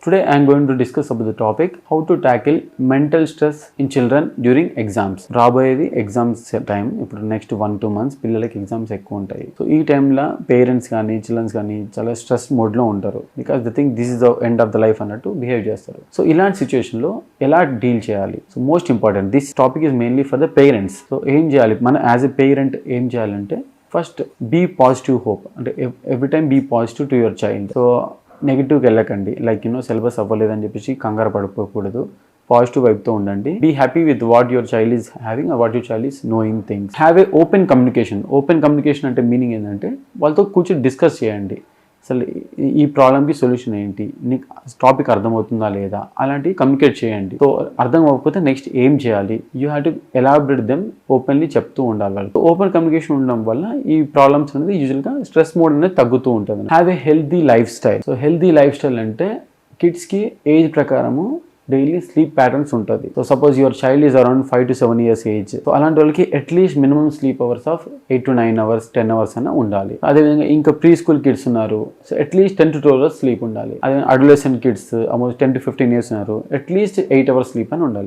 Today I am going to discuss about the topic how to tackle mental stress in children during exams. రాబోయేది exams time. ఇప్పుడు next 1-2 months పిల్లలకి exams ఎక్కువ ఉంటాయి. So ఈ టైంలో parents కానీ children's కానీ చాలా స్ట్రెస్ మోడ్లో ఉంటారు. Because the think this is the end of the life అన్నట్టు బిహేవ్ చేస్తారు. సో ఇలాంటి సిచ్యువేషన్లో ఎలా డీల్ చేయాలి? So most important this topic is mainly for the parents. So ఏం చేయాలి? మనం యాజ్ ఎ పేరెంట్ ఏం చేయాలంటే ఫస్ట్ బీ పాజిటివ్ హోప్. అంటే every time be positive to your child. So నెగిటివ్కి వెళ్ళకండి. లైక్ సిలబస్ అవ్వలేదని చెప్పేసి కంగారు పడిపోకూడదు. పాజిటివ్ వైపుతో ఉండండి. Be happy with what your child is having, what your child is knowing things. Have a open communication. Open communication అంటే meaning ఏంటంటే వాళ్ళతో కూర్చొని డిస్కస్ చేయండి. అసలు ఈ ప్రాబ్లమ్కి సొల్యూషన్ ఏంటి, నీకు టాపిక్ అర్థమవుతుందా లేదా, అలాంటివి కమ్యూనికేట్ చేయండి. సో అర్థం అవ్వకపోతే నెక్స్ట్ ఏం చేయాలి, you have to elaborate them, openly చెప్తూ ఉండాలి వాళ్ళు. ఓపెన్ కమ్యూనికేషన్ ఉండడం వల్ల ఈ ప్రాబ్లమ్స్ అనేది యూజువల్గా స్ట్రెస్ మోడ్ అనేది తగ్గుతూ ఉంటుంది. Have a healthy life style. So healthy life style అంటే కిడ్స్కి ఏజ్ ప్రకారము డైలీ స్లీప్ ప్యాటర్న్స్ ఉంటుంది. So suppose your child is around 5 to 7 years age. So అలాంటి వాళ్ళకి at least minimum sleep hours of 8 to 9 hours 10 hours అయినా ఉండాలి. అదేవిధంగా ఇంకా ప్రీ స్కూల్ కిడ్స్ ఉన్నారు, so at least 10 to 12 hours sleep ఉండాలి. అదే adolescent kids almost 10 to 15 years ఉన్నారు, అట్లీస్ట్ 8 hours స్లీప్ అని ఉండాలి.